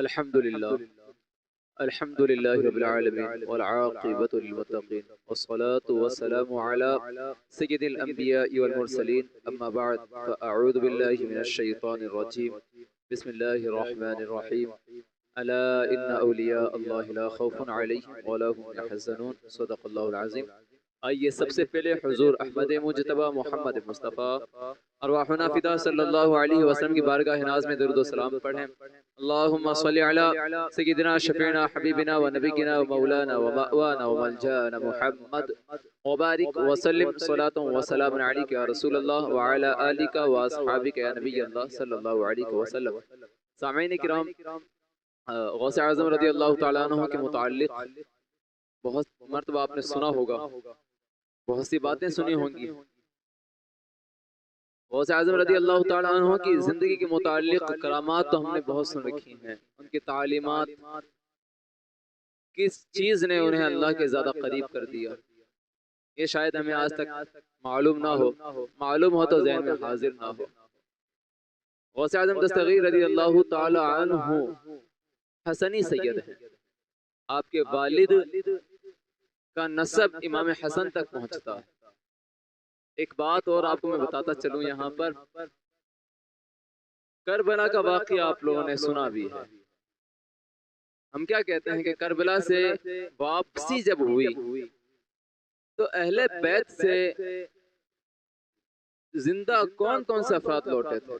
अल्हम्दुलिल्लाह अल्हम्दुलिल्लाहि रब्बिल आलमीन वल आक़िबतु लिल मुत्तक़ीन वस्सलातु वस्सलामु अला सय्यिदिल अंबिया'i वल मुरसलीन अम्मा बअद फ़अऊज़ु बिल्लाहि मिनश शैतानिर रजीम बिस्मिल्लाहिर रहमानिर रहीम अला इन्ना औलिया अल्लाहि ला खौफुन अलैहिम वला हुम यहज़नून सदक़ल्लाहुल अज़ीम। आइए सबसे पहले हुज़ूर अहमद मुज्तबा मोहम्मद मुस्तफ़ा अरवाहुना फ़िदा सल्लल्लाहु अलैहि वसल्लम की बारगाह नाज़ में दुरूद व सलाम पढ़ें। अल्लाहुम्मा सल्लि अला सय्यिदिना शफ़ीना हबीबिना व नबीना व मौलाना व मअवाना व मलजाना मुहम्मद व बारिक व सल्लिम सलातन व सलामुन अलैका या रसूलल्लाह व अला आलिका व अस्हाबिका या नबी अल्लाह सल्लल्लाहु अलैहि वसल्लम। सामईन किराम, गौसे आज़म रज़ी अल्लाह तआला अन्हु के मुताल्लिक़ बहुत मर्तबा आपने सुना होगा, बहुत सी बातें सुनी होंगी। गौसे आज़म रज़ी अल्लाह तआला अन्हु की ज़िंदगी के मुताल्लिक़ करामात तो हमने बहुत सुन रखी हैं। उनकी तालीमात, किस चीज़ ने उन्हें अल्लाह के ज़्यादा करीब कर दिया, ये शायद हमें आज तक मालूम ना हो, मालूम हो तो ज़हन में हाजिर ना हो। गौसे आज़म दस्तगीर रज़ी अल्लाह तआला अन्हु हसनी सैयद हैं। आपके वालिद का नसब इमाम हसन तक पहुंचता है। एक बात और आपको मैं बताता चलूं, यहाँ पर करबला का वाक़या आप लोगों ने सुना भी है। हम क्या कहते हैं कि करबला से वापसी जब हुई तो अहले बैत से जिंदा कौन कौन से अफराद लौटे थे।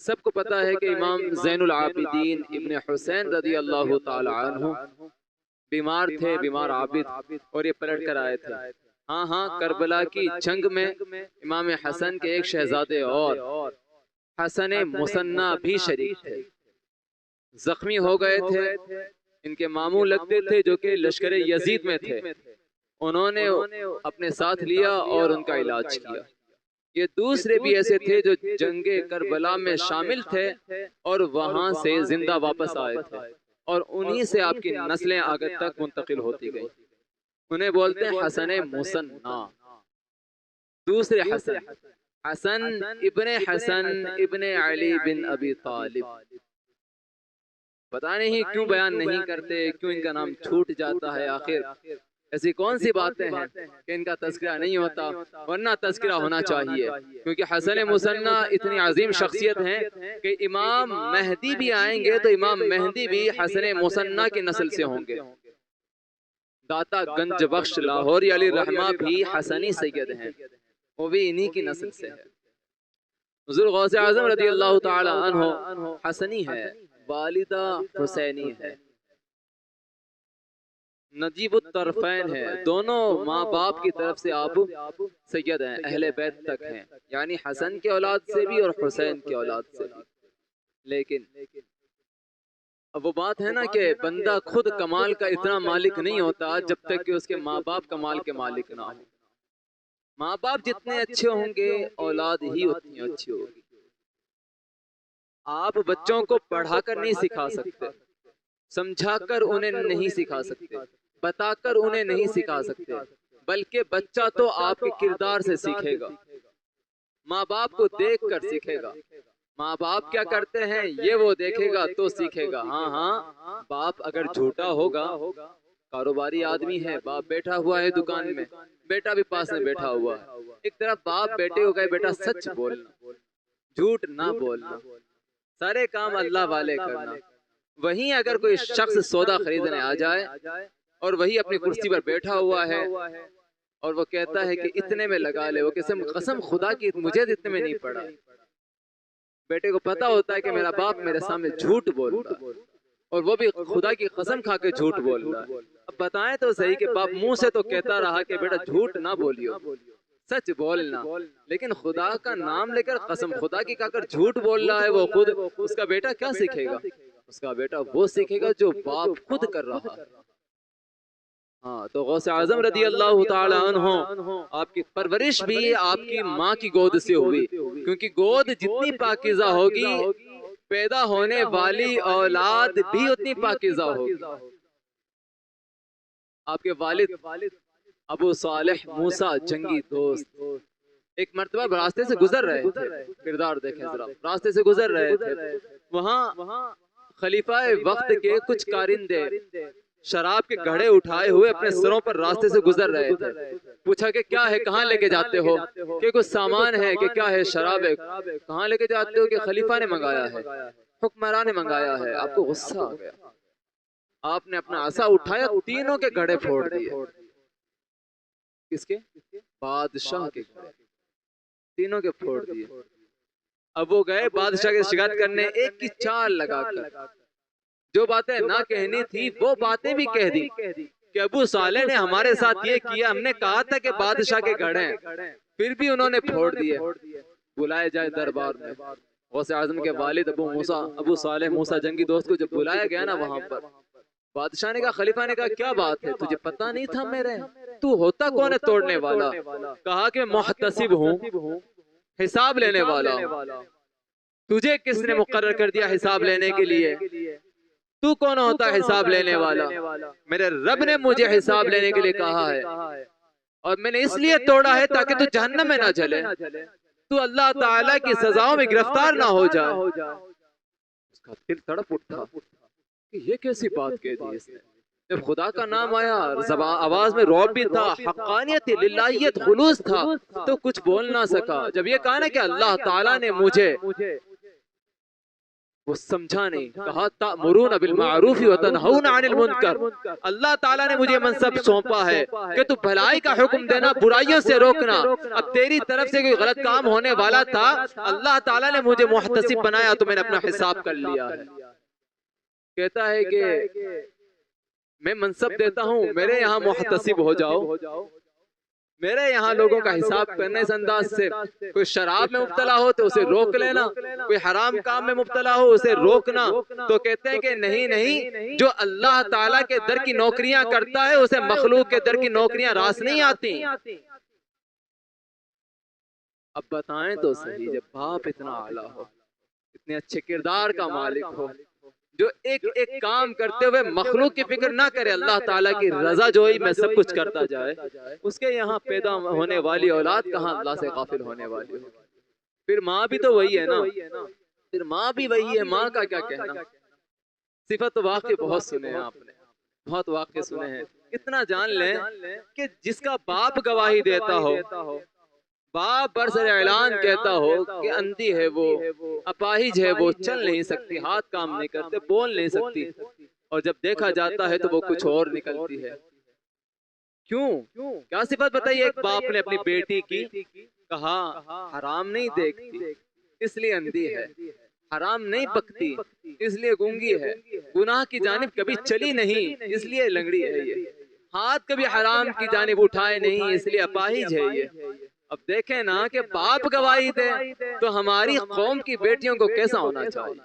सबको पता है कि इमाम ज़ैनुल आबिदीन इब्न हुसैन रज़ी अल्लाह तआला अन्हु बीमार थे, बीमार आबिद, और ये पलट कर आए थे। हाँ, करबला की जंग में इमाम हसन के एक शहजादे और हसन मुसन्ना भी शरीक थे। जख्मी हो गए थे, इनके मामू लगते थे जो कि लश्कर यजीद में थे। उन्होंने अपने साथ लिया और उनका इलाज किया। ये दूसरे भी ऐसे थे जो जंगे करबला में शामिल थे और वहां से जिंदा वापस आए थे, और उन्हीं से आपकी नस्लें आगे तक मुंतकिल होती गई। उन्हें बोलते हैं हसन मुसन्ना। दूसरे हसन, हसन इब्ने अली बिन अबी तालिब। पता नहीं क्यों बयान नहीं करते, क्यों इनका नाम छूट जाता है। आखिर ऐसी कौन सी बातें हैं कि इनका तज़किरा नहीं होता, वरना तज़किरा होना चाहिए। क्योंकि हसन मुसन्ना इतनी अजीम शख्सियत हैं कि इमाम मेहदी भी आएंगे तो इमाम मेहदी भी हसन मुसन्ना की नस्ल से होंगे। दाता गंज बख्श लाहौरी अली रहमा भी हसनी सैयद हैं, वो भी इन्हीं की नस्ल से है। हुज़ूर गौसे आज़म रज़ी अल्लाह तआला अन्हु हसनी है, वालिदा हुसैनी है, नजीबुत तरफ़ैन है। दोनों माँ बाप की तरफ से आप सैयद हैं, अहले बैत तक हैं, यानी हसन के औलाद से भी और हुसैन के औलाद से भी। लेकिन अब वो बात है ना कि बंदा खुद कमाल का इतना मालिक नहीं होता जब तक कि उसके माँ बाप कमाल के मालिक ना हो। माँ बाप जितने अच्छे होंगे औलाद ही उतनी अच्छी होगी। आप बच्चों को पढ़ाकर नहीं सिखा सकते, समझाकर उन्हें नहीं सिखा सकते, बताकर उन्हें नहीं सिखा सकते, बल्कि बच्चा तो आपके किरदार से सीखेगा, माँ बाप को देख कर सीखेगा। माँ बाप क्या करते हैं ये वो देखेगा तो सीखेगा। हाँ, बाप अगर झूठा होगा, कारोबारी आदमी है, बाप बैठा हुआ है दुकान में, बेटा भी पास में बैठा हुआ है, एक तरफ बाप बेटे को कहे बेटा सच बोलना, झूठ ना बोलना, सारे काम अल्लाह वाले करना। वहीं अगर कोई शख्स सौदा खरीदने आ जाए और वही अपनी कुर्सी पर बैठा हुआ है और वो कहता है कि इतने में लगा ले, वो कसम खुदा की मुझे इतने में नहीं पड़ा। बेटे को पता होता है कि मेरा बाप मेरे सामने झूठ बोल रहा है, और वो भी खुदा की कसम खा के झूठ बोल रहा है। अब बताएं तो सही कि बाप मुंह से तो कहता रहा कि बेटा झूठ ना बोलियो, सच बोलना, लेकिन खुदा का नाम लेकर कसम खुदा की खाकर झूठ बोल रहा है वो खुद। उसका बेटा क्या सीखेगा? उसका बेटा वो सीखेगा जो बाप खुद कर रहा है। हाँ, तो गौसे आज़म रज़ी अल्लाह तआला अन्हु आपकी परवरिश भी आपकी माँ की गोद से हुई, क्योंकि गोद जितनी पाकीज़ा होगी पैदा होने वाली औलाद भी उतनी पाकीज़ा होगी। आपके वालिद अबू सालेह मूसा जंगी दोस्त एक मर्तबा रास्ते से गुजर रहे थे, किरदार देखें जरा, रास्ते से गुजर रहे थे, वहाँ खलीफा वक्त के कुछ कारिंदे शराब के घड़े उठाए हुए अपने सरों पर रास्ते से गुजर रहे थे। पूछा कि क्या है, कहाँ लेके जाते हो? कि कुछ सामान है। कि क्या है? शराब है। कहाँ लेके जाते हो? कि खलीफा ने मंगाया है, हुक्मरान ने मंगाया है। आपको गुस्सा आ गया, आपने अपना आसा उठाया, तीनों के घड़े फोड़ दिए। किसके? बादशाह के घड़े, तीनों के फोड़ दिए। अब वो गए बादशाह की शिकायत करने, एक की चाल लगाकर जो बातें ना कहनी थी वो बातें भी कह दी कि अबू साले ने हमारे साथ ये किया, हमने कहा था कि बादशाह के घड़े हैं, फिर भी उन्होंने फोड़ दिए। बुलाया जाए दरबार में। गौसे आजम के वालिद अबू साले मूसा जंगी दोस्त को जब बुलाया गया ना, वहां पर बादशाह ने कहा, खलीफा ने कहा, क्या बात है, तुझे पता नहीं था मेरे? तू होता कौन है तोड़ने वाला? कहा कि मुहतसिब हूँ, हिसाब लेने वाला। तुझे किसने मुकर्रर कर दिया हिसाब लेने के लिए? तू कौन होता है हिसाब लेने वाला? मेरे रब ने मुझे हिसाब लेने के लिए कहा है, और मैंने इसलिए तोड़ा है ताकि तू जहन्नम में ना जले, तू अल्लाह ताला की सजाओं में गिरफ्तार ना हो जाए। उसका दिल तड़प उठा कि ये कैसी बात कह दी इसने। जब खुदा का नाम आया, आवाज में रौब भी था, हक्कानियत, लिल्लाहियत, खुलूस था, तो कुछ बोल ना सका। जब ये कहा ना कि अल्लाह ताला ने मुझे, वो समझा नहीं। कहा तामुरून बिल मारूफ व तनहून अनिल मुनकर, अल्लाह ताला ने मुझे मनसब सौंपा है कि तू भलाई का हुक्म देना, बुराइयों से रोकना। अब तेरी तरफ से कोई गलत काम होने वाला था, अल्लाह ताला ने मुझे मुहतसिब बनाया तो मैंने अपना हिसाब कर लिया है। कहता है कि मैं मनसब देता हूँ, मेरे यहाँ मुहतसिब हो जाओ, मेरे यहाँ लोगों का हिसाब करने इस अंदाज से। कोई शराब में मुब्तला हो तो उसे रोक लेना, कोई हराम काम में मुब्तला हो उसे रोकना। तो कहते हैं कि नहीं नहीं, जो अल्लाह ताला के दर की नौकरियां करता है उसे मखलूक के दर की नौकरियां रास नहीं आती। अब बताएं तो सही, जब बाप इतना आला हो, इतने अच्छे किरदार का मालिक हो, जो एक एक काम करते हुए मखलूक की फिक्र ना करे, अल्लाह ताला की रजा जोई में सब कुछ करता जाए, उसके यहाँ पैदा होने वाली औलाद कहाँ अल्लाह से गाफिल होने वाली हो। फिर माँ भी तो वही है ना, फिर माँ भी वही है। माँ का क्या कहना। सिफत वाक़े बहुत सुने हैं आपने, बहुत वाक़े सुने हैं। इतना जान लें कि जिसका बाप गवाही देता हो, बाप बरसर ऐलान कहता हो कि अंधी है वो, अपाहिज है वो, चल नहीं सकती, हाथ काम नहीं करते, बोल नहीं सकती, और जब देखा जाता है तो वो कुछ और निकलती है। क्यों? क्या सिफत बताइए एक बाप ने अपनी बेटी की? कहा हराम नहीं देखती इसलिए अंधी है, हराम नहीं पकती इसलिए गूंगी है, गुनाह की जानिब कभी चली नहीं इसलिए लंगड़ी है ये, हाथ कभी हराम की जानिब उठाए नहीं इसलिए अपाहिज है ये। अब देखें ना कि बाप गवाही दे तो हमारी कौम की बेटियों को कैसा होना चाहिए,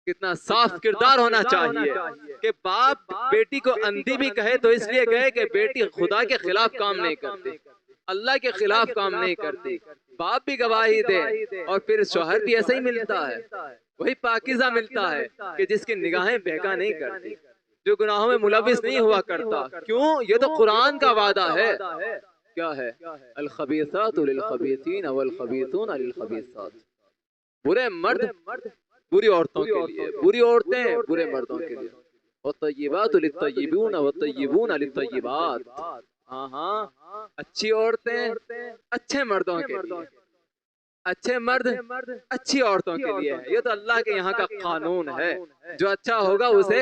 कितना साफ किरदार होना चाहिए कि बाप बेटी को अंधी भी कहे तो इसलिए कहे कि बेटी खुदा के खिलाफ काम नहीं करती, अल्लाह के खिलाफ काम नहीं करती। बाप भी गवाही दे और फिर शौहर भी ऐसा ही मिलता है, वही पाकीज़ा मिलता है कि जिसकी निगाहें बहका नहीं करती, जो गुनाहों में मुलविस नहीं हुआ करता। क्यों? ये तो कुरान का वादा है। क्या है? अल खबीसातु लिल खबीसीन वल खबीसून लिल खबीसात। बुरे मर्द बुरी औरतों के लिए, बुरी औरतें बुरे मर्दों के लिए। और तय्यिबातु लित्तय्यिबून व तय्यिबून लित्तय्यिबात। हाँ हाँ, अच्छी औरतें अच्छे मर्दों के लिए, अच्छे मर्द अच्छी औरतों के लिए। ये तो अल्लाह के यहाँ का कानून है, जो अच्छा होगा उसे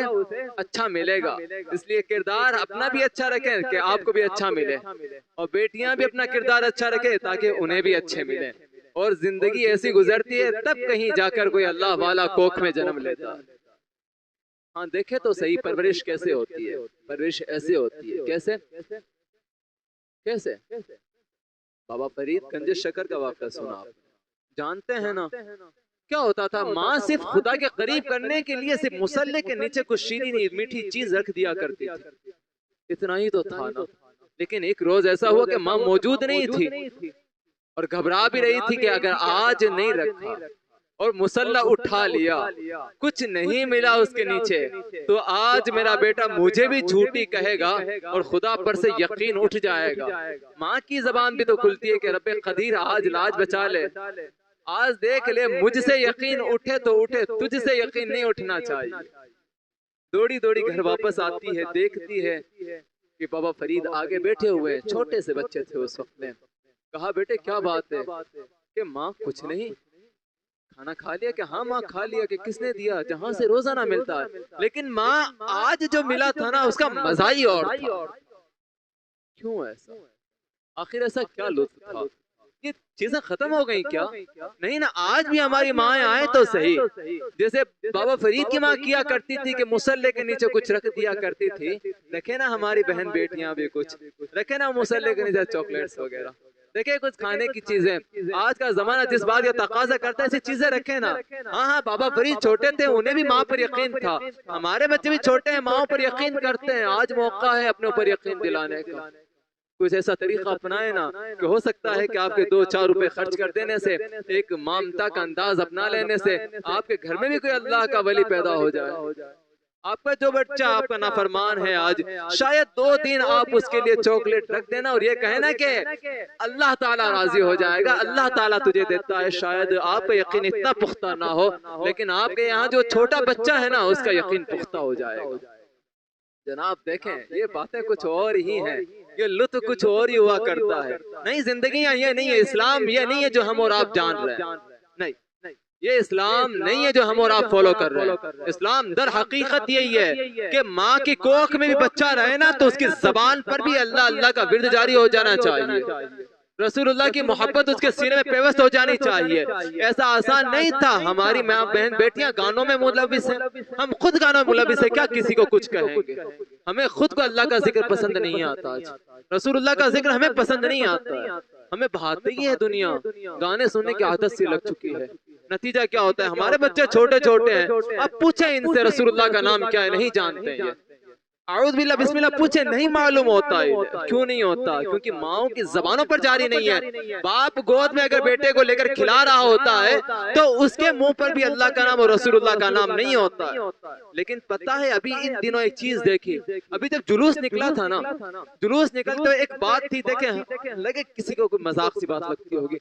अच्छा मिलेगा। इसलिए किरदार अपना भी अच्छा रखें कि आपको भी अच्छा मिले, और बेटियां भी अपना किरदार अच्छा रखें ताकि उन्हें भी अच्छे मिले। और जिंदगी ऐसी गुजरती है तब कहीं जाकर कोई अल्लाह वाला कोख में जन्म लेता है। हाँ देखे तो सही परवरिश कैसे होती है। परवरिश ऐसे होती है, कैसे कैसे? बाबा फरीद गंज शकर का वाक़या सुना आप जानते हैं ना? क्या होता था, माँ सिर्फ खुदा के करीब करने के लिए सिर्फ मुसल्ले के नीचे कुछ शीनी मीठी चीज रख दिया करती थी, इतना ही तो था ना। लेकिन एक रोज ऐसा हुआ कि माँ मौजूद नहीं थी और घबरा भी रही थी कि अगर आज नहीं रखा और मुसल्ला उठा लिया, कुछ नहीं मिला उसके नीचे, तो आज मेरा बेटा मुझे भी झूठी कहेगा और खुदा पर से यकीन उठ जाएगा। माँ की जबान भी तो खुलती है कि रब्बे कदीर आज लाज बचा ले, आज देख ले, मुझसे यकीन उठे तो उठे, तुझसे यकीन नहीं उठना चाहिए। दौड़ी दौड़ी घर वापस आती है, देखती है कि बाबा फरीद आगे बैठे हुए हैं, छोटे से बच्चे थे उस वक्त में। कहा बेटे क्या बात है? कि माँ कुछ नहीं, खाना खा लिया? कि हाँ माँ खा लिया। कि किसने दिया? जहाँ से रोजाना मिलता है। लेकिन माँ आज जो मिला था ना उसका मजा ही और था। क्यों ऐसा? आखिर ऐसा क्या लुत्फ था? ये चीजें खत्म हो गई क्या? नहीं ना, आज भी हमारी माएँ आए तो सही। जैसे बाबा फरीद की माँ किया करती थी कि मुसल्ले के नीचे कुछ रख दिया करती थी, रखे ना हमारी बहन बेटियां भी कुछ रखे ना मुसल्ले के नीचे, चॉकलेट्स वगैरह देखे, कुछ खाने की चीजें। आज का जमाना जिस बात का तकाजा करता है ऐसी चीजें रखे ना। हाँ हाँ, बाबा फरीद छोटे थे, उन्हें भी माँ पर यकीन था। हमारे बच्चे भी छोटे हैं, माँ पर यकीन करते हैं। आज मौका है अपने ऊपर यकीन दिलाने का। कुछ ऐसा तरीका अपनाए ना कि हो सकता है कि आपके 2-4 रुपए खर्च कर देने से, एक ममता का अंदाज अपना लेने से आपके घर में भी कोई अल्लाह का वली पैदा हो जाए। आपका जो बच्चा आपका नाफरमान है, आज शायद 2 दिन आप उसके लिए चॉकलेट रख देना और ये कहना कि अल्लाह ताला राजी हो जाएगा, अल्लाह ताला तुझे देता है। शायद आपका यकीन इतना पुख्ता ना हो, लेकिन आपके यहाँ जो छोटा बच्चा है ना उसका यकीन पुख्ता हो जाएगा। जनाब देखें, ये बातें कुछ और ही हैं, ये लुत्फ कुछ और ही हुआ करता है। नहीं, जिंदगी ये नहीं है, इस्लाम ये नहीं है जो हम और आप जान रहे हैं। नहीं, ये इस्लाम नहीं है जो हम और आप फॉलो कर रहे हैं। इस्लाम दर हकीकत यही है कि माँ की कोख में भी बच्चा रहे ना तो उसकी जबान पर भी अल्लाह अल्लाह का विर्द जारी हो जाना चाहिए। रसूलुल्लाह की मोहब्बत उसके सीने में पेवस्त हो जानी चाहिए। ऐसा आसान नहीं था। हमारी माँ बहन बेटियां गानों में मुलविस हैं, हम खुद गानों में मुलविस है, क्या किसी को कुछ कहेंगे? हमें खुद को अल्लाह का जिक्र पसंद नहीं आता, रसूलुल्लाह का जिक्र हमें पसंद नहीं आता है। हमें भाती ही है दुनिया, गाने सुनने की आदत सी लग चुकी है। नतीजा क्या होता है? हमारे बच्चे छोटे छोटे हैं, अब पूछे इनसे रसूलुल्लाह का नाम क्या है, नहीं जानते हैं। आऊज़ बिल्लाह बिस्मिल्लाह पूछे, नहीं मालूम होता है। क्यों नहीं होता? क्योंकि माओ की जबानों पर जारी नहीं है। बाप गोद में अगर बेटे को लेकर खिला रहा होता है तो उसके मुंह पर भी अल्लाह का नाम और रसूलुल्लाह का नाम नहीं होता। लेकिन पता है अभी इन दिनों एक चीज देखी, अभी जब जुलूस निकला था ना, जुलूस निकलते एक बात थी, देखे लगे किसी को कोई मजाक सी बात लगती होगी।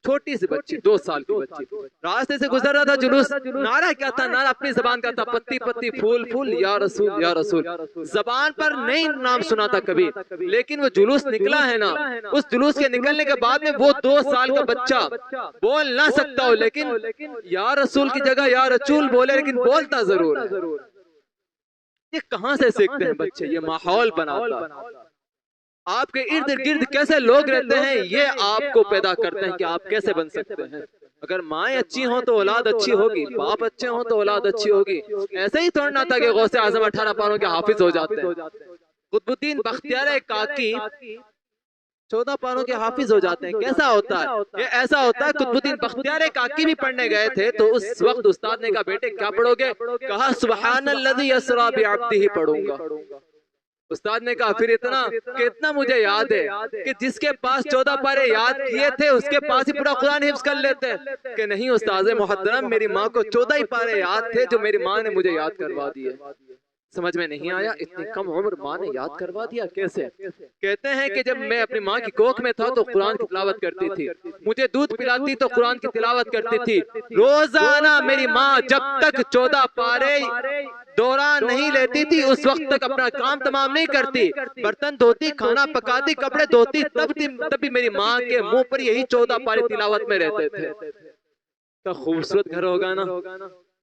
छोटी सी बच्ची, 2 साल की बच्ची, रास्ते से गुजर रहा था जुलूस, नारा क्या था? नारा अपनी जबान का था, पत्ती पत्ती फूल फूल या रसूल या रसूल। जबान पर नहीं नाम सुना था कभी, लेकिन वो जुलूस निकला है ना, उस जुलूस के निकलने के बाद में वो 2 साल का बच्चा बोल ना सकता हो, लेकिन या रसूल की जगह या रसूल बोले, लेकिन बोलता जरूर है। ये कहां से सीखते हैं बच्चे? ये माहौल बनाता है। आपके इर्द गिर्द कैसे लोग रहते हैं ये आपको पैदा करते हैं कि आप कैसे बन सकते हैं। अगर माएँ अच्छी हों तो औलाद अच्छी होगी, बाप अच्छे हों तो औलाद अच्छी होगी। ऐसे ही थोड़ा ना था कि गौसे आजम 18 पारों के हाफिज हो जाते हैं। कुतुबुद्दीन बख्तियार काकी 14 पारों के हाफिज हो जाते हैं। कैसा होता है? ये ऐसा होता है, कुतुबुद्दीन बख्तियार काकी भी पढ़ने गए थे तो उस वक्त उस्ताद ने कहा बेटे क्या पढ़ोगे? कहा सुब्हानल्लज़ी यसरा बिअब्दिही पढ़ूंगा। उस्ताद ने कहा फिर इतना कि इतना मुझे याद है कि जिसके पास 14 पारे याद किए थे उसके पास ही पूरा कुरान हिफ्ज कर लेते हैं। कि नहीं उस्ताद मोहतरम, मेरी माँ को 14 ही पारे याद थे जो मेरी माँ ने मुझे याद करवा दिए। समझ में नहीं आया, इतनी कम उम्र माँ ने याद करवा दिया कैसे? कहते हैं कि जब मैं अपनी माँ की कोख में था तो कुरान की तिलावत करती थी, मुझे दूध पिलाती तो कुरान की तिलावत करती थी। रोजाना मेरी माँ जब तक 14 पारे दौरा नहीं लेती थी उस वक्त तक अपना काम तमाम नहीं करती। बर्तन धोती, खाना पकाती, कपड़े धोती, तब भी मेरी माँ के मुंह पर यही 14 पारे तिलावत में रहते थे। क्या खूबसूरत घर होगा ना,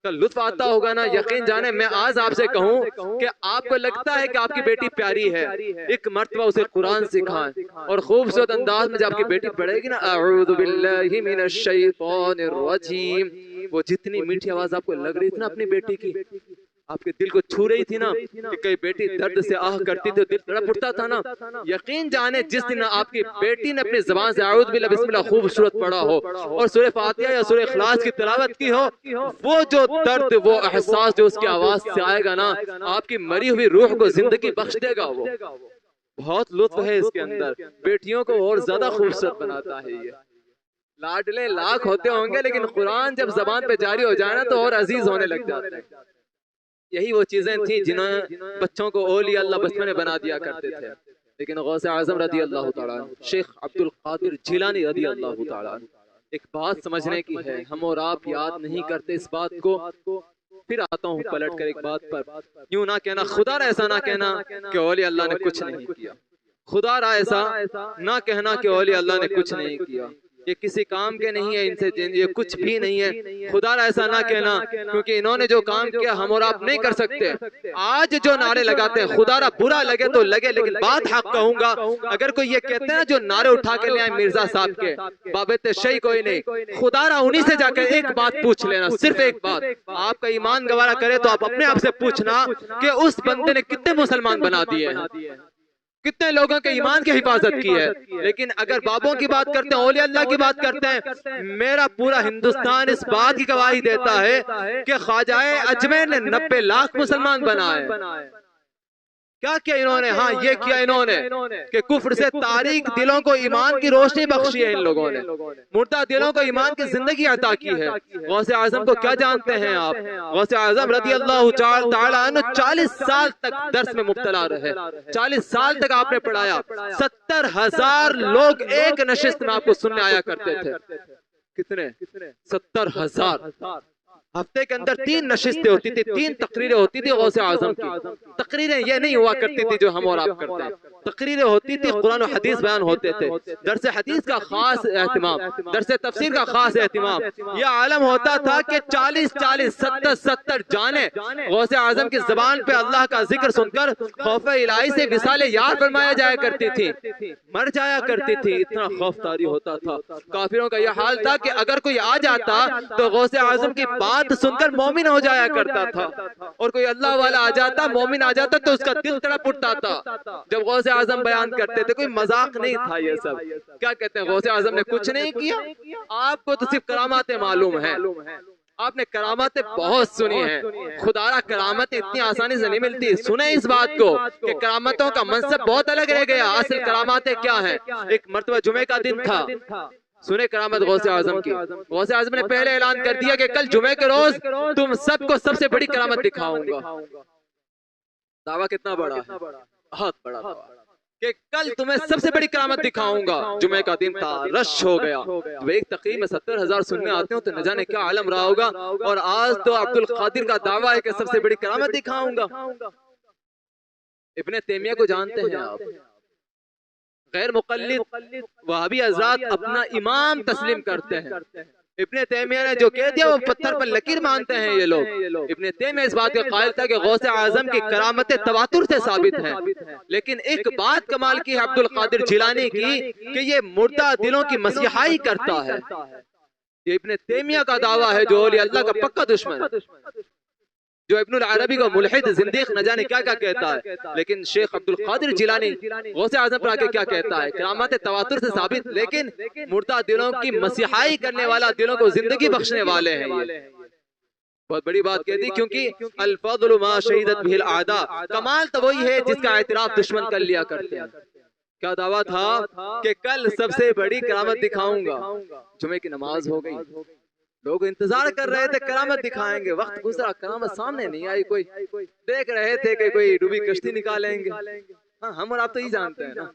का लुत्फ आता होगा ना। यकीन जाने मैं आज आपसे कहूं कि आपको लगता है कि आपकी बेटी प्यारी है, एक मर्तबा उसे कुरान सिखाएं और खूबसूरत अंदाज में जब आपकी बेटी पढ़ेगी ना, अऊज़ु बिल्लाहि मिनश शैतानिर रजीम, वो जितनी मीठी आवाज आपको लग रही थी ना अपनी बेटी की, आपके दिल को छू रही थी ना, कि कई बेटी दर्द से आह करती थी, दिल तड़प उठता था ना। यकीन जाने जिस दिन आपकी बेटी ने अपनी जबान से आऊज़ बिल्लाहि बिस्मिल्लाह खूबसूरत पढ़ा हो और सूरह फातिहा या सूरह इखलास की तिलावत की हो, वो जो दर्द, वो एहसास जो उसकी आवाज से आएगा ना, आपकी मरी हुई रूह को जिंदगी बख्श देगा। वो बहुत लुत्फ है इसके अंदर, बेटियों को और ज्यादा खूबसूरत बनाता है। ये लाडले लाख होते होंगे लेकिन कुरान जब जबान पे जारी हो जाए ना तो और अजीज होने लग जाते हैं। यही वो चीजें थी जिन्होंने बच्चों को औलिया अल्लाह बचपन में बना दिया करते थे। लेकिन गौसे आजम रदी अल्लाह तआला, शेख अब्दुल कादिर जिलानी रदी अल्लाह तआला एक बात समझने की है, हम और आप याद नहीं करते इस बात को। फिर आता हूँ पलट कर एक बात पर, यूं ना कहना खुदा ऐसा ना कहना कि औलिया अल्लाह ने कुछ नहीं किया, खुदा ऐसा ना कहना कि औलिया अल्लाह ने कुछ नहीं किया, ये किसी काम के नहीं है, इनसे ये कुछ भी नहीं है। खुदा ऐसा ना कहना, क्योंकि इन्होंने जो काम किया हम और आप नहीं कर सकते। आज जो नारे लगाते हैं, खुदा बुरा लगे तो लगे, लेकिन बात हक कहूंगा। अगर कोई ये कहते हैं जो नारे उठा के ले आए मिर्जा साहब के, बाबे शही कोई नहीं, खुदा उन्हीं से जाकर एक बात पूछ लेना, सिर्फ एक बात। आपका ईमान गवारा करे तो आप अपने आप से पूछना कि उस बंदे ने कितने मुसलमान बना दिए हैं, कितने लोगों के ईमान की हिफाजत की है। लेकिन अगर बाबों की बात करते हैं, औलिया अल्लाह की बात करते हैं, मेरा पूरा हिंदुस्तान इस बात की गवाही देता है कि ख्वाजाए अजमेर ने 90 लाख मुसलमान बनाए। क्या किया इन्होंने? हाँ, ये किया इन्होंने कि कुफ्र से तारीक दिलों को ईमान की रोशनी बख्शी है। इन लोगों ने मुर्दा दिलों को ईमान की जिंदगी अता की है। गौसे आजम को क्या जानते हैं आप? गौसे आजम रज़ी अल्लाह तआला अन्हु 40 साल तक दर्स में मुब्तला रहे, 40 साल तक आपने पढ़ाया। 70,000 लोग एक नशिस्त में आपको सुनने आया करते थे। कितने? 70,000। हफ्ते के अंदर 3 नशिस्तें होती थी, 3 तकरीरें होती थी गौसे आजम की। तकरीरें ये नहीं हुआ करती थी जो हम और आप करते हैं, तकरीरें होती थी, कुरान और हदीस बयान होते थे, दरसे हदीस का खास एहतिमाम, दरसे तफसीर का खास एहतिमाम। यह आलम होता था कि 40-40, 70-70 जाने गौसे आजम की जबान पे अल्लाह का जिक्र सुनकर खौफ इलाही से विसाले यार फरमाया जाया करती थी, मर जाया करती थी। इतना खौफतारी होता था। काफिरों का यह हाल था कि अगर कोई आ जाता तो गौसे आजम की बात सुनकर मोमिन हो जाया करता था, और कोई अल्लाह वाला आ जाता, मोमिन आ जाता तो उसका दिल तड़प उठता था जब गौसे आजम बयान करते थे। कोई मजाक नहीं था ये सब। क्या कहते हैं? गौसे आजम ने कुछ नहीं किया। आपको तो सिर्फ करामातें मालूम है, आपने करामातें बहुत सुनी है। खुदारा करामतें इतनी आसानी से नहीं मिलती। सुने इस बात को कि करामतों का मनसब बहुत अलग रह गया। असल करामातें क्या है? एक मर्तबा जुमे का दिन था, सुने करामत गौसे आजम की। गौसे आजम ने पहले ऐलान कर दिया कि कल जुमे के रोज तुम सबको सबसे बड़ी करामत दिखाऊंगा। दावा कितना बड़ा है? बहुत बड़ा दावा कि कल तुम्हें सबसे बड़ी करामत दिखाऊंगा। जुमे का दिन था, रश हो गया। जब एक तकरीर में 70,000 सुनने आते हो तो न जाने क्या आलम रहा होगा। और आज तो अब्दुल कादिर का दावा है कि सबसे बड़ी करामत दिखाऊंगा। इब्ने तैमिया को जानते हैं आप? गैर मुक़ल्लिद वहाबी हज़रात अपना इमाम तस्लीम करते हैं। इब्ने तैमिया ने जो कह दिया वो पत्थर पर लकीर मानते हैं ये लोग। इब्ने तैमिया इस बात के कायल था कि गौसे आजम की करामतें तवातुर से साबित हैं। लेकिन एक बात कमाल की है अब्दुल कादिर जिलानी की कि ये मुर्दा दिलों की मसीहाई करता है। ये इब्ने तैमिया का दावा है, जो अल्लाह का पक्का दुश्मन है, जो इब्नुल अरबी को मुल्हिद जिंदीक न जाने क्या क्या कहता है। लेकिन शेख अब्दुल कादिर जिलानी गौसे आजम पर आके क्या कहता है? करामत तवातुर से साबित, लेकिन मुर्दा दिलों की मसीहाई करने वाला, दिलों को जिंदगी बख्शने वाले हैं। ये बहुत बड़ी बात कह दी, क्योंकि अल फज़्लु मा शहीदत बिहिल आदा, कमाल तो वही है जिसका एतराफ दुश्मन कर लिया करते हैं। क्या दावा था कि कल सबसे बड़ी करामत दिखाऊंगा। जुमे की नमाज हो गई, लोग इंतजार कर रहे थे करामत दिखाएंगे। वक्त गुजरा, करामत सामने नहीं आई। कोई देख रहे थे कि कोई डूबी कश्ती निकालेंगे। हाँ, हम और आप तो ही जानते हैं ना,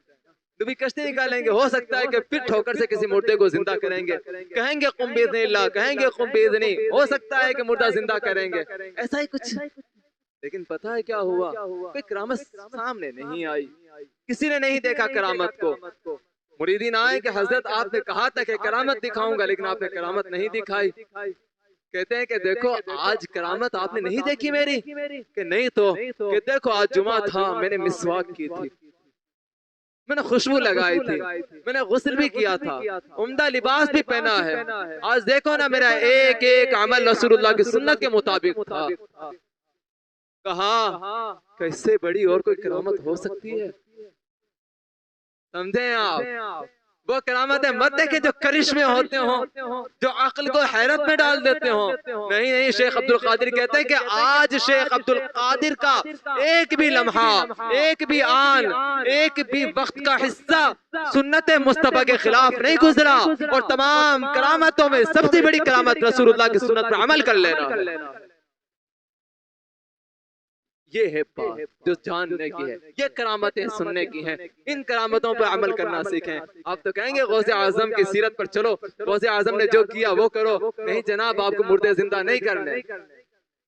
डूबी कश्ती निकालेंगे। हो सकता है कि फिर ठोकर से किसी मुर्दे को जिंदा करेंगे, कहेंगे कुम बिइज़्निल्लाह, कहेंगे कुम बिइज़्नी। हो सकता है कि मुर्दा जिंदा करेंगे, ऐसा ही कुछ। लेकिन पता है क्या हुआ? कोई करामत सामने नहीं आई, किसी ने नहीं देखा करामत को। मुरीदीन आए कि हजरत आपने कहा था कि करामत दिखाऊंगा, लेकिन आपने करामत नहीं दिखाई। कहते हैं कि देखो आज करामत आपने नहीं देखी मेरी? कि नहीं तो कि देखो आज जुमा था, मैंने मिसवाक की थी, मैंने खुशबू लगाई थी, मैंने गुस्ल भी किया था, उम्दा लिबास भी पहना है। आज देखो ना, मेरा एक एक अमल रसूलुल्लाह की सुन्नत के मुताबिक था। कहा कैसे बड़ी और कोई करामत हो सकती है? समझे आप? वो करामतें मत देखे जो करिश्मे होते हो, जो अक्ल को हैरत में डाल देते हो। नहीं नहीं, शेख अब्दुल कादिर कहते हैं कि आज शेख अब्दुल कादिर का एक भी लम्हा, एक भी आन, एक भी वक्त का हिस्सा सुन्नत मुस्तफा के खिलाफ नहीं गुजरा। और तमाम करामतों में सबसे बड़ी करामत रसूलुल्लाह की सुन्नत पर अमल कर लेना है। ये है बात जो जानने की है, ये करामतें सुनने की हैं। इन करामतों पर अमल करना सीखें। आप तो कहेंगे गौसे आजम की सीरत पर चलो, गौसे आजम ने जो किया वो करो। नहीं जनाब, आपको मुर्दे जिंदा नहीं करने,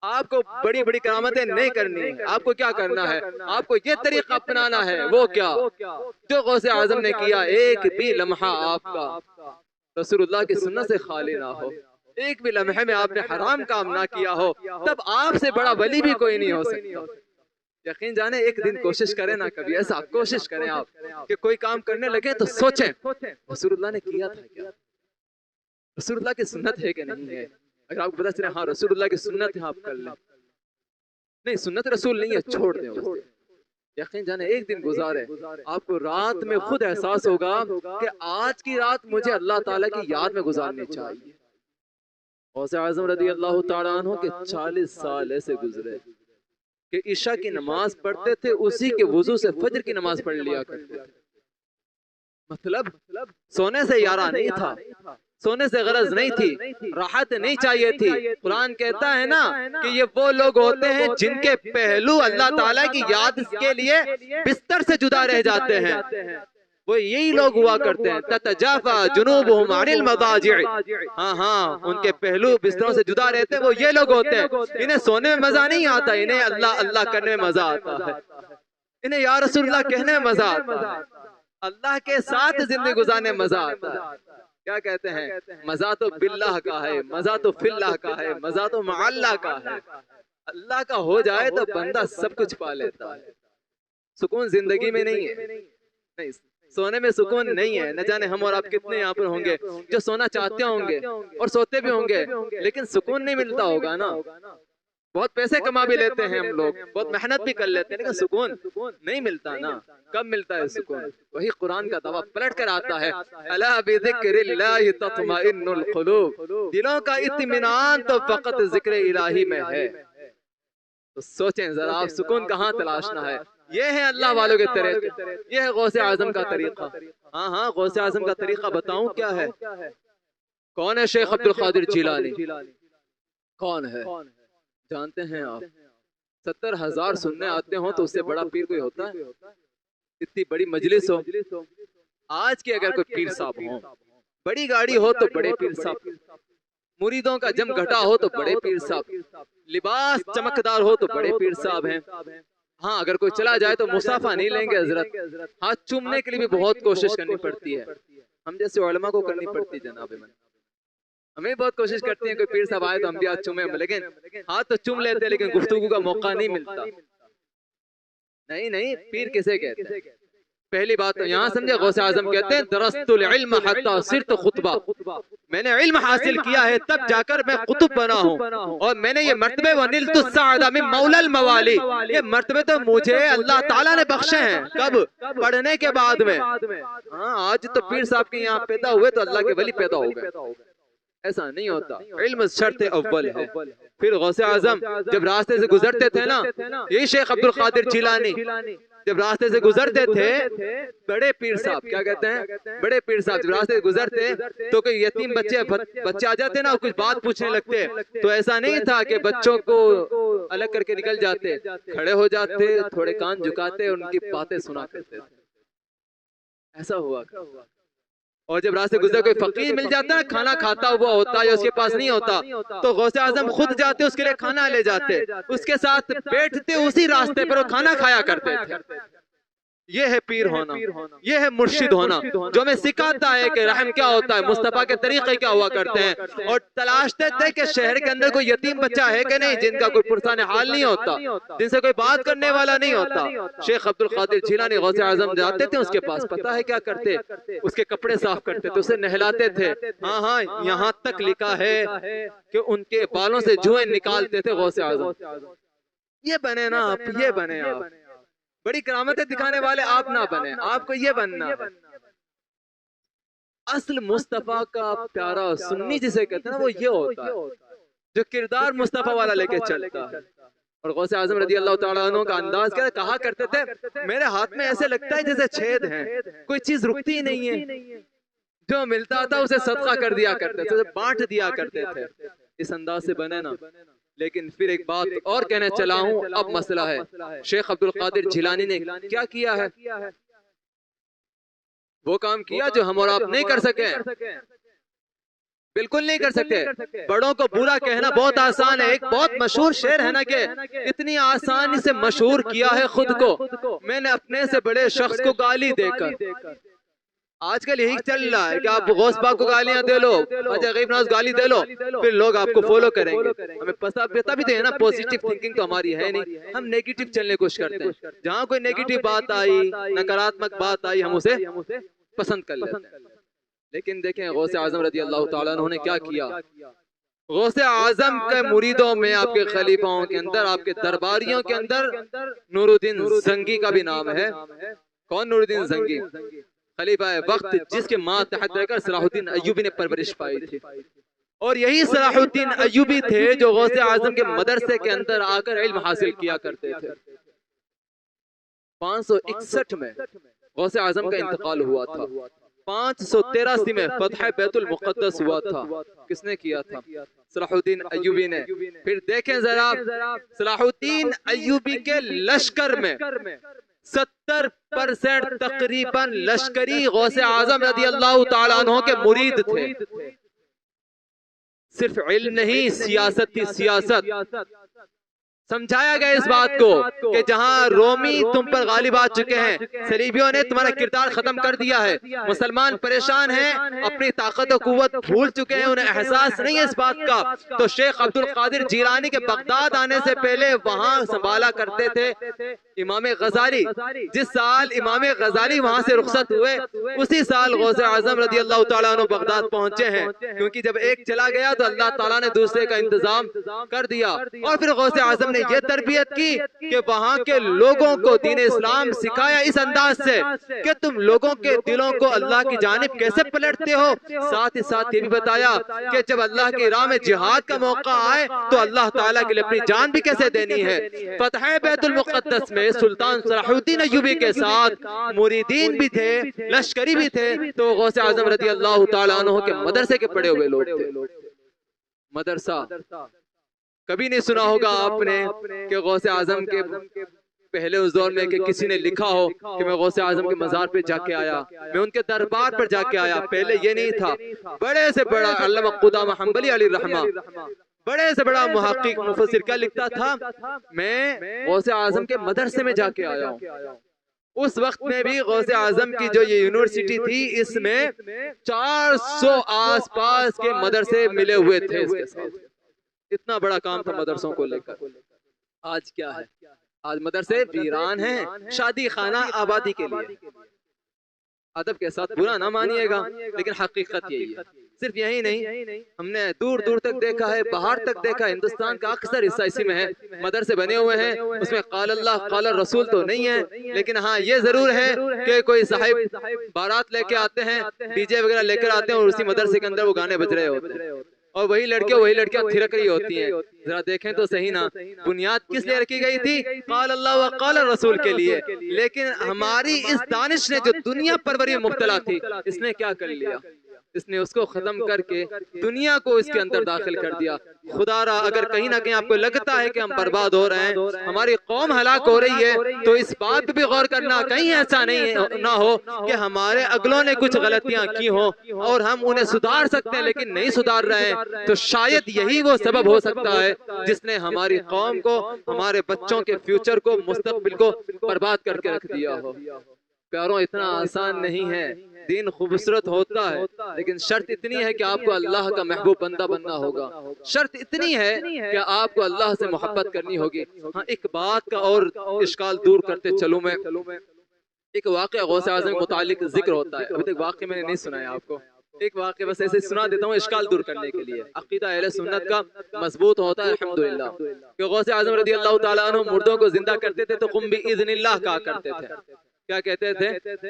आपको बड़ी बड़ी करामतें नहीं करनी है। आपको क्या करना है, आपको ये तरीका अपनाना है। वो क्या जो गौसे आजम ने किया, एक भी लम्हा आपका रसूलुल्लाह की सुन्नत से खाली ना हो, एक भी लम्हे में आपने हराम काम ना किया हो, तब आपसे बड़ा वली भी कोई नहीं हो सकता। यकीन जाने एक दिन कोशिश करें ना, कभी ऐसा कोशिश करें आप कि कोई काम करने लगे तो सोचें रसूलुल्लाह ने किया था क्या, रसूलुल्लाह की सुन्नत है कि नहीं है। अगर आपको पता चले हाँ रसूलुल्लाह की सुन्नत है, आप कर लें। नहीं सुन्नत रसूल नहीं है, छोड़ दें उसे। यकीन जाने एक दिन गुजारे, आपको रात में खुद एहसास होगा कि आज की रात मुझे अल्लाह ताला की याद में गुजारनी चाहिए। गौसे आज़म रज़ी अल्लाह ताला अन्हु के 40 साल ऐसे गुजरे कि ईशा की नमाज पढ़ते थे, उसी के वुजू से फजर की नमाज पढ़ लिया करते थे। मतलब सोने से यारा नहीं था, सोने से गरज नहीं थी, राहत नहीं चाहिए थी। कुरान कहता है ना कि ये वो लोग होते हैं जिनके पहलू अल्लाह ताला की याद के लिए बिस्तर से जुदा रह जाते हैं। वो यही लोग हुआ करते हैं, ततजाफा जुनूबुहुम अनिल मदाजिअ। हाँ हाँ, उनके पहलू बिस्तरों से जुदा रहते हैं, वो ये लोग होते हैं। इन्हें सोने में मजा नहीं आता, इन्हें अल्लाह अल्लाह करने में मजा आता है, इन्हें या रसूलुल्लाह कहने में मजा आता है, अल्लाह के साथ जिंदगी गुजारने में मजा आता है। क्या कहते हैं, मजा तो बिल्लाह का है, मजा तो फिल्लाह का है, मजा तो मअल्लाह का है। अल्लाह का हो जाए तो बंदा सब कुछ पा लेता है। सुकून जिंदगी में नहीं है, नहीं सोने में सुकून नहीं है। न जाने हम और आप कितने यहाँ पर होंगे जो सोना चाहते होंगे और सोते भी होंगे, लेकिन सुकून नहीं मिलता होगा ना। बहुत पैसे कमा भी लेते हैं हम लोग, बहुत मेहनत भी कर लेते हैं, लेकिन सुकून नहीं मिलता ना। कब मिलता है सुकून? वही कुरान का दावा पलट कर आता है, अला बिज़िक्रिल्लाहि तत्मइन्नुल कुलूब, दिलों का इत्मीनान तो फकत जिक्र इलाही में है। तो सोचें जरा, आप सुकून कहाँ तलाशना है। ये है अल्लाह वालों के तरीके, ये है गौसे आजम का तरीका। हाँ हाँ, गौसे आजम का तरीका बताऊं क्या है? कौन है शेख अब्दुल कादिर जिलानी? कौन है जानते हैं आप? 70,000 सुनने आते हो तो उससे बड़ा पीर कोई होता है? इतनी बड़ी मजलिस हो, आज के अगर कोई पीर साहब हो, बड़ी गाड़ी हो तो बड़े पीर साहब, मुरीदों का जम घटा हो तो बड़े पीर साहब, लिबास चमकदार हो तो बड़े पीर साहब हैं। हाँ, अगर कोई चला जाए तो मुसाफा नहीं लेंगे हजरत, हाथ चूमने के लिए भी बहुत कोशिश करनी पड़ती है। हम जैसे उलमा को करनी पड़ती है जनाब, हमें बहुत कोशिश करते हैं कोई पीर साहब आए तो हम भी हाथ चूमे, लेकिन हाथ तो चूम लेते हैं लेकिन गुफ्तगू का मौका नहीं मिलता। नहीं नहीं, पीर किसे कहते हैं? पहली बात तो यहाँ समझे, गौसे आजम कहते हैं दरस्तुल इल्म हत्ता सिरत खुतबा, मैंने इल्म हासिल किया है तब जाकर मैं कुतुब बना हूँ। और मैंने ये मर्तबे वनिलतु सअदा मिन मौलल मवाली, ये मर्तबे तो मुझे अल्लाह ताला ने बख्शे हैं। कब? पढ़ने के बाद में। हाँ, आज तो पीर साहब के यहाँ पैदा हुए तो अल्लाह के वली पैदा हो गए, ऐसा नहीं होता। इल्म शर्त अव्वल है। फिर गौसे आजम जब रास्ते से गुजरते थे ना, यही शेख अब्दुल कादिर जिलानी जब रास्ते से गुजरते थे, बड़े पीर साहब, क्या कहते हैं, बड़े पीर साहब जब रास्ते से गुजरते तो कोई यतीम बच्चे आ जाते ना, कुछ बात पूछने लगते, तो ऐसा नहीं था कि बच्चों को अलग करके निकल जाते, खड़े हो जाते, थोड़े कान झुकाते, उनकी बातें सुना करते थे। ऐसा हुआ। और जब रास्ते गुजर कोई फकीर मिल जाता है, खाना खाता हुआ होता है, उसके पास नहीं होता, तो गौसे आजम खुद जाते, उसके लिए खाना ले जाते, उसके साथ बैठते, उसी रास्ते पर वो खाना खाया करते थे। ये है पीर होना, ये है मुर्शिद होना, जो हमें सिखाता है कि रहम क्या होता है, मुस्तफा के तरीके क्या हुआ करते हैं। और तलाशते थे कि शहर के अंदर कोई यतीम बच्चा है कि नहीं, जिनका कोई पुरसाने हाल नहीं होता, जिनसे कोई बात करने वाला नहीं होता। शेख अब्दुल कादिर जिलानी गौसे आजम जाते थे, उसके पास पता है क्या करते, उसके कपड़े साफ करते थे, उसे नहलाते थे। हाँ हाँ, यहाँ तक लिखा है कि उनके बालों से जुएं निकालते थे गौसे आजम। ये बने ना आप, ये बने आप, बड़ी करामतें दिखाने वाले आप ना बने, आपको ये बनना है। असल मुस्तफा का प्यारा सुन्नी जिसे कहते हैं ना, वो ये होता है जो किरदार मुस्तफा वाला लेके चलता है। और गौसे आजम रज़ी अल्लाह ताला अन्हु का अंदाज क्या कहा करते थे, मेरे हाथ में ऐसे लगता है जैसे छेद हैं, कोई चीज रुकती ही नहीं है, जो मिलता था उसे सदका कर दिया करते थे, बांट दिया करते थे। इस अंदाज से बने ना, लेकिन फिर एक बात और कहना चला हूं, अब मसला है शेख अब्दुल कादिर जिलानी ने क्या किया है, वो काम किया जो हम और आप नहीं कर सके, बिल्कुल नहीं कर सकते। बड़ों को बुरा कहना बहुत आसान है। एक बहुत मशहूर शेर है ना कि इतनी आसानी से मशहूर किया है खुद को मैंने अपने से बड़े शख्स को गाली देकर। आजकल यही चल रहा है कि आप गौस पाक को गालियां दे लो, अच्छा गरीब नवाज गाली दे लो, फिर लोग आपको फॉलो करेंगे। हमें पता भी तो है ना, पॉजिटिव थिंकिंग तो हमारी है नहीं, हम नेगेटिव चलने की कोशिश करते हैं। जहाँ कोई नेगेटिव बात आई, नकारात्मक बात आई, हम उसे पसंद कर लेते हैं। लेकिन देखें गौसे आजम रज़ी अल्लाह ताला अन्हु ने क्या किया। गौसे आजम के मुरीदों में, आपके खलीफाओं के अंदर, आपके दरबारियों के अंदर नूरुद्दीन जंगी का भी नाम है। कौन नूरुद्दीन जंगी? खलीफा वक्त जिसके मातहत रहकर सलाहुद्दीन अय्यूबी ने परवरिश पाई थी। और यही सलाहुद्दीन अय्यूबी थे जो गौसे आजम के मदरसे के अंदर आकर इल्म हासिल किया करते थे। 561 में गौसे आजम का इंतकाल हुआ था। 583 में फतह बैतुल मुक़द्दस हुआ था। किसने किया था? सलाहुद्दीन अय्यूबी ने। फिर देखें जरा, सलाहुद्दीन अय्यूबी के लश्कर में 70% तकरीबन लश्करी गौसे आजम रज़ी अल्लाह ताला अन्हु के मुरीद थे। सिर्फ इल्म नहीं, सियासत थी, सियासत। समझाया गया इस बात को कि जहां रोमी तुम पर गालिब आ चुके हैं, सलीबियों ने तुम्हारा किरदार खत्म कर दिया है, मुसलमान परेशान हैं, अपनी ताकत और कुव्वत भूल चुके हैं, उन्हें एहसास नहीं है इस बात का। तो शेख अब्दुल कादिर जिलानी के बगदाद आने से पहले वहां संभाला करते थे इमाम गजाली। जिस साल इमाम गजाली वहां से रुखसत हुए, उसी साल गौसे आजम रज़ी अल्लाह ताला अन्हु बगदाद पहुंचे हैं। क्योंकि जब एक चला गया तो अल्लाह ताला ने दूसरे का इंतजाम कर दिया। और फिर गौसे आजम ने यह तरबियत की कि वहां के लोगों को दीन इस्लाम सिखाया इस अंदाज से कि तुम लोगों के दिलों को अल्लाह की जानिब कैसे पलटते हो। साथ ही साथ ये भी बताया कि जब अल्लाह की राह में जिहाद का मौका आए तो अल्लाह ताला के लिए अपनी जान भी कैसे देनी है। फतह बैतुल मुक़द्दस में सुल्तान सलाहुद्दीन अय्यूबी के साथ मुरीदीन भी थे, लश्करी भी थे। तो गौसे आजम रज़ी अल्लाह ताला अन्हु के मदरसे के पढ़े हुए लोग थे। मदरसा कभी नहीं सुना होगा आपने कि गौसे आजम के पहले उस दौर में कि किसी ने लिखा हो कि मैं गौसे आजम के मजार पे जाके आया, मैं उनके दरबार पर जाके आया। पहले ये नहीं था। बड़े से बड़ा अल्लामा क़ुदामा हंबली अलैहि रहमा, बड़े से बड़ा मुहक्किक मुफस्सिर क्या लिखता था, मैं गौसे आजम के मदरसे में जाके आया हूँ। उस वक्त में भी गौसे आजम की जो ये यूनिवर्सिटी थी, इसमें 400 आसपास के मदरसे मिले हुए थे इसके साथ। इतना बड़ा काम था मदरसों को लेकर। आज क्या है? आज मदरसे वीरान हैं, शादी खाना आबादी के लिए। अदब के साथ बुरा ना मानिएगा, लेकिन हकीकत यही है। सिर्फ यही नहीं, हमने दूर दूर तक देखा है, बाहर तक देखा, हिंदुस्तान का अक्सर हिस्सा इसी में है। मदरसे बने हुए हैं, उसमें क़ाल अल्लाह क़ाल रसूल तो नहीं है, लेकिन हाँ ये जरूर है कि कोई साहिब बारात लेके आते हैं, डीजे वगैरह लेकर आते हैं और उसी मदरसे के अंदर वो गाने बज रहे होते हैं और वही लड़कियां थिरक रही होती हैं। जरा देखें तो सही ना, बुनियाद किस लिए रखी गई थी? क़ाल अल्लाह व क़ाल रसूल के लिए। लेकिन हमारी इस दानिश ने जो दुनिया परवरी में मुब्तला थी, इसने क्या कर लिया? इसने उसको खत्म करके दुनिया को इसके अंदर दाखिल कर दिया। खुदारा अगर कहीं ना कहीं आपको लगता है कि हम बर्बाद हो रहे हैं, हमारी कौम हलाक हो रही है, तो इस बात पे भी गौर करना कहीं ऐसा नहीं ना हो कि हमारे अगलों ने कुछ गलतियां की हो और हम उन्हें सुधार सकते हैं लेकिन नहीं सुधार रहे हैं। तो शायद यही वो सबब हो सकता है जिसने हमारी कौम को, हमारे बच्चों के फ्यूचर को, मुस्तकबिल को बर्बाद करके रख दिया हो। प्यारों, इतना आसान नहीं है। दीन खूबसूरत होता है, लेकिन शर्त इतनी है कि आपको अल्लाह का महबूब बंदा बनना होगा। शर्त इतनी है कि आपको अल्लाह से मोहब्बत करनी होगी। हाँ, एक बात का और इश्काल दूर करते चलूं मैं, एक वाक़या गौसे आज़म के मुतालिक जिक्र होता है। अभी तक वाक़या मैंने नहीं सुनाया आपको, एक वाक़या बस ऐसे सुना देता हूँ इश्काल दूर करने के लिए। अक़ीदा अहले सुन्नत का मजबूत होता है अल्हम्दुलिल्लाह। कि गौसे आज़म रज़ी अल्लाह ताला अन्हु मुर्दों को जिंदा करते थे तो कुम बिइज़्निल्लाह कहा करते थे। क्या कहते थे?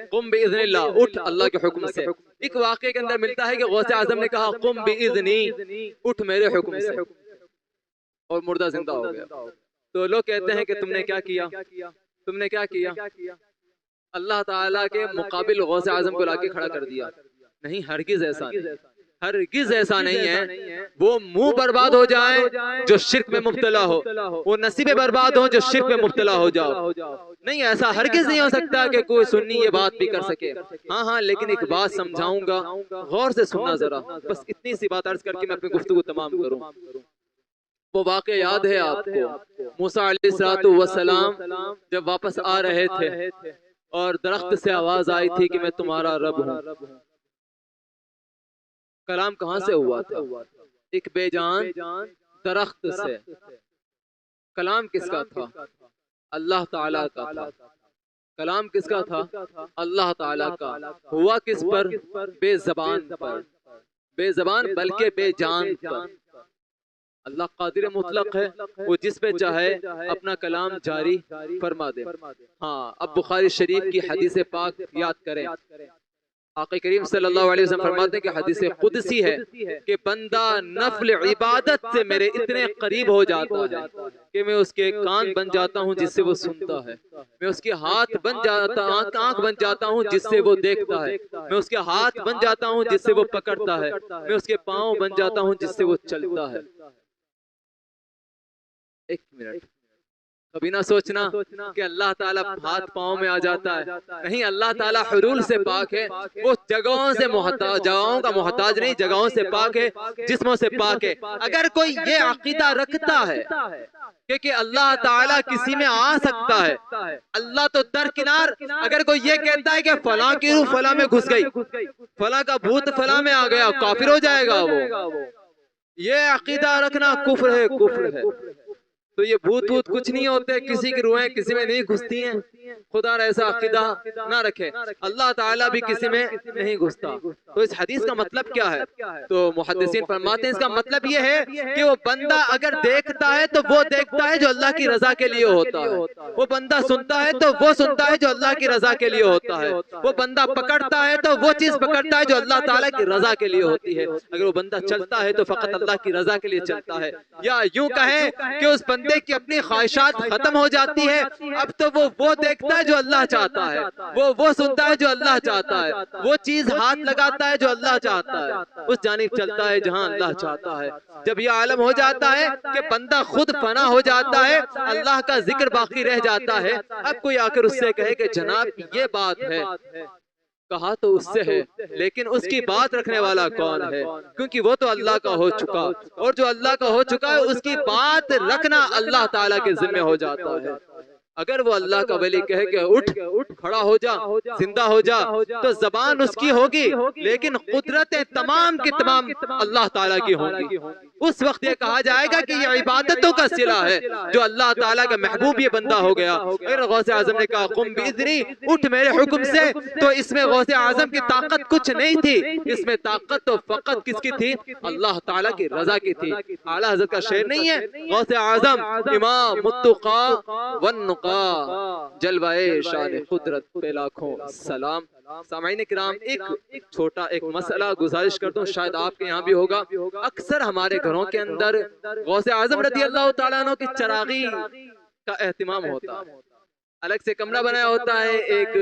कुम बिइज़्निल्लाह, उठ अल्लाह के हुक्म से। एक वाक़े के अंदर मिलता है कि गौसे आज़म ने कहा कुम बिइज़्नी, उठ मेरे हुक्म से, और मुर्दा जिंदा हो गया। तो लोग कहते हैं कि तुमने क्या किया, तुमने क्या किया? अल्लाह ताला के मुकाबिल गौसे आज़म को लाके खड़ा कर दिया। नहीं, हरगिज़ ऐसा नहीं। हरगिज ऐसा नहीं है। वो मुंह बर्बाद हो जाए जो शिर्क में मुब्तला हो, वो नसीबे बर्बाद हो जो शिर्क में मुब्तला हो जाओ। नहीं, ऐसा हरगिज नहीं हो सकता कि कोई सुन्नी ये बात भी कर सके। हाँ हाँ, लेकिन एक बात समझाऊंगा, गौर से सुनना जरा, बस इतनी सी बात अर्ज करके मैं अपनी गुफ्तगू तमाम करूं। वो वाक़या याद है आपको, मूसा अलैहिस्सलातु वस्सलाम जब वापस आ रहे थे और दरख्त से आवाज आई थी कि मैं तुम्हारा रब हूँ। कलाम कहाँ से हुआ था? एक बेजान दरख्त से। कलाम किसका था? अल्लाह ताला का था। कलाम किसका था? अल्लाह ताला का। हुआ किस पर? बेज़बान पर। बेज़बान बल्कि बेजान पर। अल्लाह कादिर मुतलक है, वो जिस पे चाहे अपना कलाम जारी फरमा दे। हाँ, अब बुखारी शरीफ की हदीस पाक याद करें। आक़ा करीम सल्लल्लाहु अलैहि वसल्लम फरमाते हैं कि हदीस कुदसी है कि बंदा नफल इबादत से मेरे इतने करीब हो जाता है कि मैं उसके कान बन जाता हूँ जिससे वो सुनता है, मैं उसके हाथ बन जाता, आँख बन जाता हूँ जिससे वो देखता है, मैं उसके हाथ बन जाता हूँ जिससे वो पकड़ता है, मैं उसके पाँव बन जाता हूँ जिससे वो चलता है। एक मिनट, कभी ना सोचना कि अल्लाह ताला हाथ पाँव में आ जाता है। नहीं, अल्लाह ताला हुलूल से पाक है, वो जगहों से मोहताज, जगहों का मोहताज नहीं, जगहों से पाक है, जिस्मों से पाक है। अगर कोई ये अकीदा रखता है कि अल्लाह ताला किसी में आ सकता है, अल्लाह तो दरकिनार, अगर कोई ये कहता है कि फलां की रूह फलां में घुस गई, फलां का भूत फलां में आ गया, काफिर हो जाएगा वो। ये अकीदा रखना कुफ्र है, कुफ्र है। तो ये भूत भूत कुछ नहीं होते, किसी की रूहें किसी में नहीं घुसती हैं। खुदा ऐसा अकीदा ना रखे, अल्लाह ताला भी किसी में नहीं घुसता। तो इस हदीस का मतलब क्या है? तो मुहद्दिसीन फरमाते हैं इसका मतलब ये है कि वो बंदा अगर देखता है तो वो देखता है जो अल्लाह की रजा के लिए होता है, वो बंदा सुनता है तो वो सुनता है जो अल्लाह की रजा के लिए होता है, वो बंदा पकड़ता है तो वो चीज पकड़ता है जो अल्लाह ताला की रजा के लिए होती है। अगर वो बंदा चलता है तो फकत अल्लाह की रजा के लिए चलता है। या यूं कहे कि उस बंदे की अपनी ख्वाहिशात खत्म हो जाती है, अब तो वो देखता है जो अल्लाह चाहता है, वो सुनता है जो अल्लाह चाहता है, वो चीज हाथ लगाता है जो अल्लाह चाहता है, उस जानिब चलता है जहां अल्लाह चाहता है। जब ये आलम हो जाता है कि बंदा खुद फना हो जाता है, अल्लाह का जिक्र बाकी रह जाता है, अब कोई आकर उससे कहे कि जनाब ये बात है, कहा तो उससे है, लेकिन उसकी बात रखने वाला कौन है? क्योंकि वो तो अल्लाह का हो चुका, और जो अल्लाह का हो चुका है उसकी बात रखना अल्लाह ताला के जिम्मे हो जाता है। अगर वो अल्लाह का वली कहे कि उठ खड़ा हो जा, जिंदा हो जा, तो जबान उसकी होगी, लेकिन कुदरतें तमाम की तमाम अल्लाह ताला की होंगी। उस वक्त ये कहा जाएगा कि ये इबादतों का सिला है, जो अल्लाह ताला का महबूब ये बंदा हो गया। अगर गौसे आजम ने कहा कुम बिइज़्नी, उठ मेरे हुक्म से, तो इसमें गौसे आजम की ताकत कुछ नहीं थी, इसमें ताकत तो फकत किसकी थी? अल्लाह ताला की रजा की थी। आला हज़रत का शेर नहीं है, गौसे आजम इमाम मुत्तक़ा वन्नुक़ा, जलवाए शान कुदरत पे लाखों सलाम। सामाईन किराम, एक छोटा एक मसला गुजारिश करता हूँ, शायद आपके यहाँ भी होगा। अक्सर हमारे घरों के अंदर गौसे आजम रज़ी अल्लाह तआला अन्हु की चरागी का एहतिमाम होता है। अलग से कमरा बनाया होता है, एक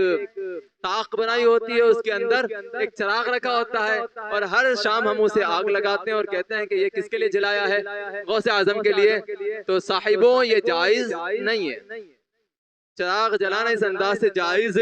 ताक बनाई होती है, उसके अंदर एक चिराग रखा होता है, और हर शाम हम उसे आग लगाते हैं और कहते हैं कि ये किसके लिए जलाया है? गौसे आजम के लिए। तो साहिबों, ये जायज नहीं है, चिराग जलाना इस अंदाज से जायज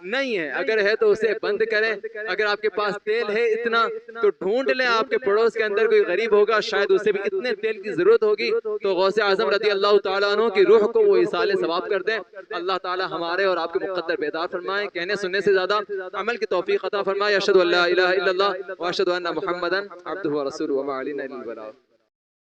नहीं है। अगर है तो उसे बंद करें। अगर आपके पास तेल है इतना तो ढूंढ लें, आपके पड़ोस के अंदर कोई गरीब होगा, शायद उसे भी इतने तेल की जरूरत होगी, तो गौसे आजम रज़ी अल्लाह तआला अन्हु की रूह को वो इसाले सवाब कर दें। अल्लाह ताला हमारे और आपके मुक़द्दर बेदार फरमाए, कहने सुनने से ज्यादा अमल की तौफीक अता फरमाए। अशहदु अल्ला इलाहा इल्लल्लाह व अशहदु अन्ना मुहम्मदन अब्दुहु व रसूलुहु व मा अलैना इल्लल बलाग।